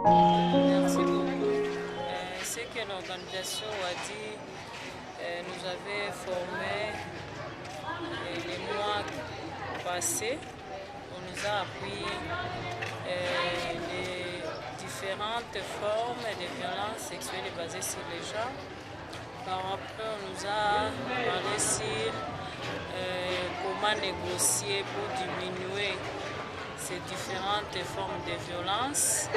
Merci beaucoup. C'est que l'organisation Wadi nous avait formés les mois passés. On nous a appris les différentes formes de violences sexuelles basées sur les genres. Par après, on nous a parlé sur comment négocier pour diminuer ces différentes formes de violence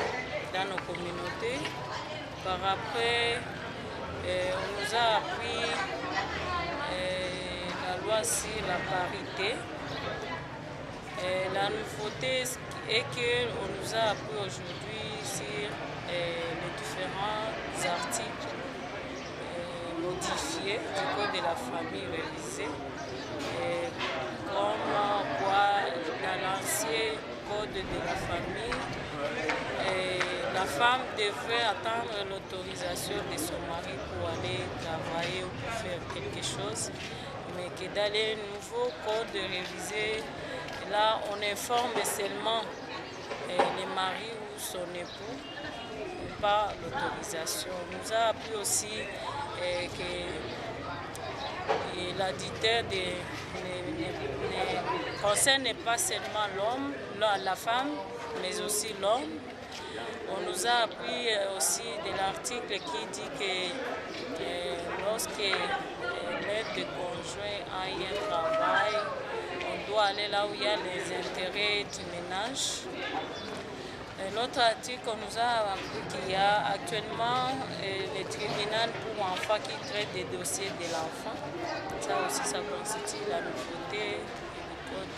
dans nos communautés. Par après, on nous a appris la loi sur la parité. La nouveauté est qu'on nous a appris aujourd'hui sur les différents articles modifiés du Code de la famille révisé. Comme quoi, dans l'ancien Code de la famille, la femme devrait attendre l'autorisation de son mari pour aller travailler ou pour faire quelque chose, mais que dans les nouveaux codes révisés, là on informe seulement le mari ou son époux, pas l'autorisation. On nous a appris aussi que la dictature ne concerne pas seulement l'homme, la femme, mais aussi l'homme. On nous a appris aussi de l'article qui dit que lorsque l'aide de conjoint a un travail, on doit aller là où il y a les intérêts du ménage. L'autre article, on nous a appris qu'il y a actuellement les tribunaux pour enfants qui traitent des dossiers de l'enfant. Ça aussi, ça constitue la nouveauté du code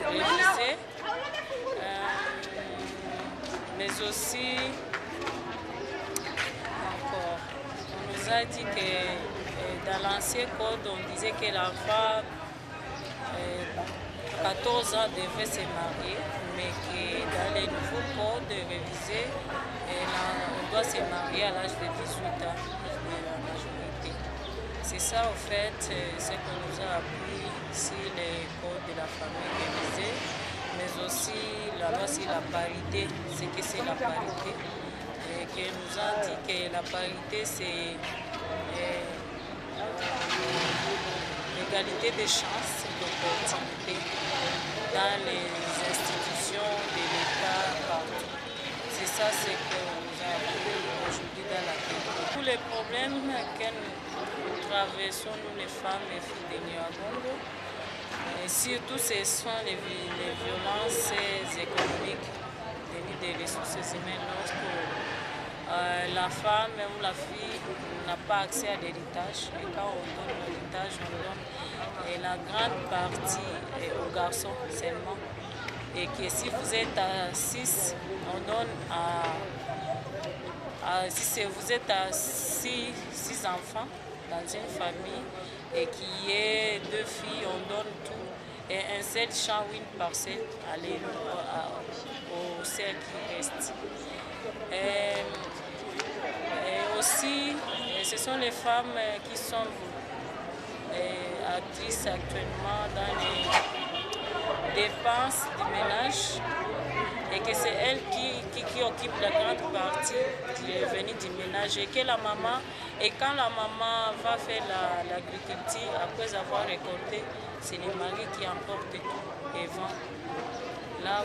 révisé. Mais aussi, encore, on nous a dit que dans l'ancien code, on disait que l'enfant, 14 ans, devait se marier, mais que dans les nouveaux codes révisés, on doit se marier à l'âge de 18 ans, de la majorité. C'est ça, en fait, ce qu'on nous a appris sur les codes de la famille révisés, mais aussi la loi sur la parité, c'est que c'est la parité, et que nous a dit que la parité c'est l'égalité des chances d'opportunité dans les institutions de l'État partout. C'est ça ce que nous a appris aujourd'hui dans la télé. Tous les problèmes que nous traversons, nous les femmes et filles de Niagongo, et surtout, ce sont les violences économiques venues des ressources humaines. Lorsque la femme ou la fille n'a pas accès à l'héritage, et quand on donne l'héritage, on donne la grande partie aux garçons seulement. Et que si vous êtes à 6, on donne si vous êtes à 6 enfants dans une famille, et qu'il y ait 2 filles, on donne tout, et un seul champ ou une parcelle au cercle qui reste. Et aussi, ce sont les femmes qui sont actrices actuellement dans les dépenses du ménage, et que c'est elle qui occupe la grande partie du revenu du ménage, et que la maman, et quand la maman va faire l'agriculture, après avoir récolté, c'est le mari qui emporte tout et vend. Là,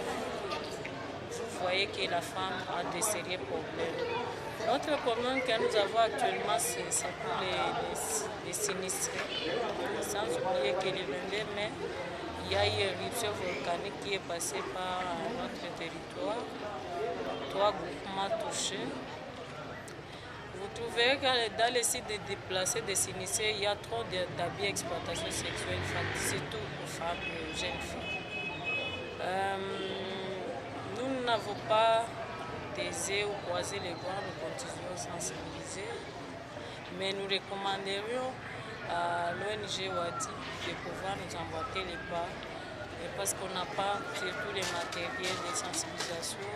vous voyez que la femme a de sérieux problèmes. L'autre problème que nous avons actuellement, c'est pour les sinistrés. Sans oublier que le 22 mai, il y a eu une éruption volcanique qui est passée par notre territoire. 3 groupements touchés. Vous trouverez que dans les sites de déplacés des sinistrés, il y a trop d'abus d'exploitation sexuelle, surtout aux femmes et aux jeunes filles. Nous n'avons pas taisé ou croisé les bras, nous continuons à sensibiliser, mais nous recommanderions à l'ONG Wadi de pouvoir nous emboîter les pas, parce qu'on n'a pas surtout les matériels de sensibilisation,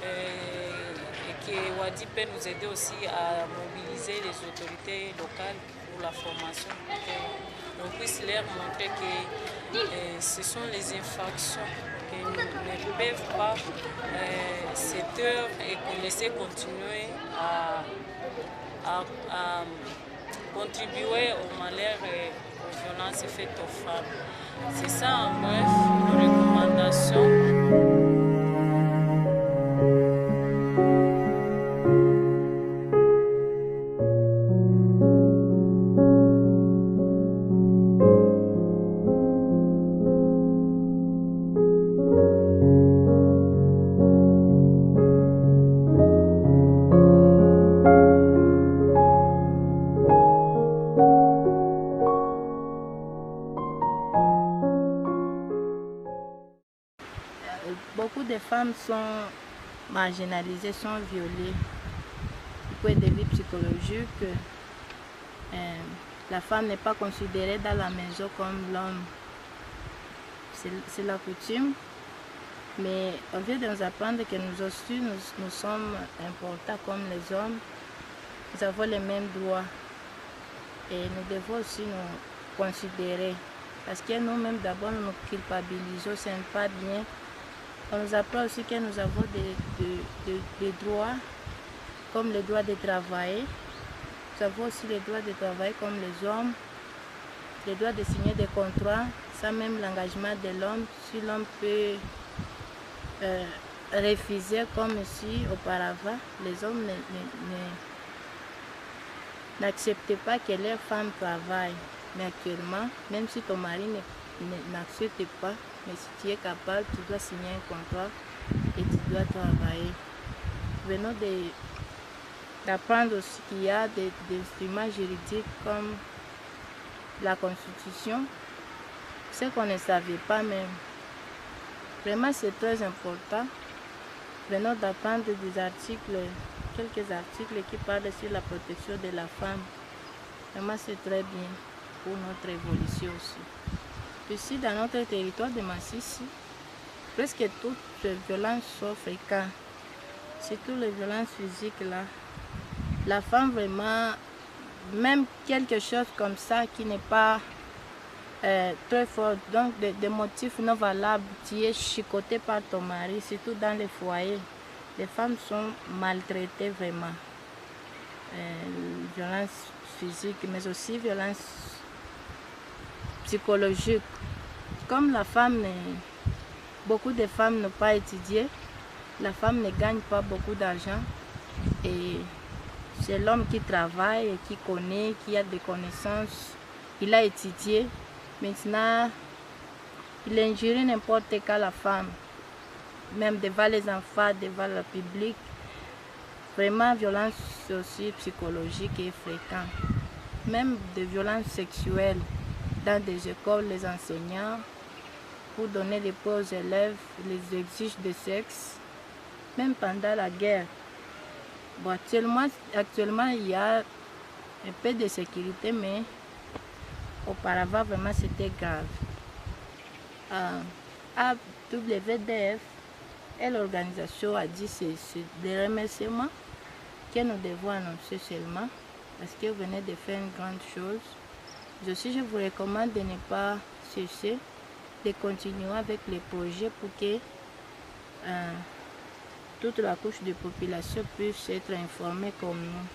et que Wadi peut nous aider aussi à mobiliser les autorités locales pour la formation, pour qu'on puisse leur montrer que ce sont les infractions que ne peuvent pas se taire et laisser continuer à contribuer au malheur et aux violences faites aux femmes. C'est ça en bref nos recommandations. Beaucoup de femmes sont marginalisées, sont violées. Du point de vue psychologique, la femme n'est pas considérée dans la maison comme l'homme. C'est la coutume, mais on vient de nous apprendre que nous aussi, nous sommes importants comme les hommes. Nous avons les mêmes droits et nous devons aussi nous considérer. Parce que nous-mêmes, d'abord, nous nous culpabilisons, ce n'est pas bien. On nous apprend aussi que nous avons des droits, comme le droit de travailler. Nous avons aussi le droit de travailler comme les hommes, le droit de signer des contrats, sans même l'engagement de l'homme. Si l'homme peut refuser comme ici auparavant, les hommes n'acceptaient pas que leurs femmes travaillent. Mais actuellement, même si ton mari n'accepte pas, mais si tu es capable, tu dois signer un contrat et tu dois travailler. Venons d'apprendre aussi qu'il y a des instruments juridiques comme la Constitution, ce qu'on ne savait pas même. Vraiment, c'est très important. Venons d'apprendre des articles, quelques articles qui parlent sur la protection de la femme. Vraiment, c'est très bien pour notre évolution aussi. Ici, dans notre territoire de Massissi, presque toutes les violences sont fréquentes. Surtout les violences physiques là. La femme vraiment, même quelque chose comme ça qui n'est pas très fort, donc des motifs non valables, tu es chicoté par ton mari, surtout dans les foyers. Les femmes sont maltraitées vraiment. Violence physique, mais aussi violence psychologique. Comme la femme, beaucoup de femmes n'ont pas étudié, la femme ne gagne pas beaucoup d'argent et c'est l'homme qui travaille et qui connaît, qui a des connaissances, il a étudié. Maintenant, il injure n'importe quelle la femme, même devant les enfants, devant le public. Vraiment, violence aussi psychologique est fréquente. Même des violences sexuelles dans des écoles, les enseignants, pour donner des poids aux élèves, les exigent de sexe, même pendant la guerre. Bon, actuellement, il y a un peu de sécurité, mais auparavant, vraiment, c'était grave. AWDF et l'organisation a dit c'est des remerciements que nous devons annoncer seulement, parce que vous venez de faire une grande chose. Aussi, je vous recommande de ne pas cesser de continuer avec les projets pour que toute la couche de population puisse être informée comme nous.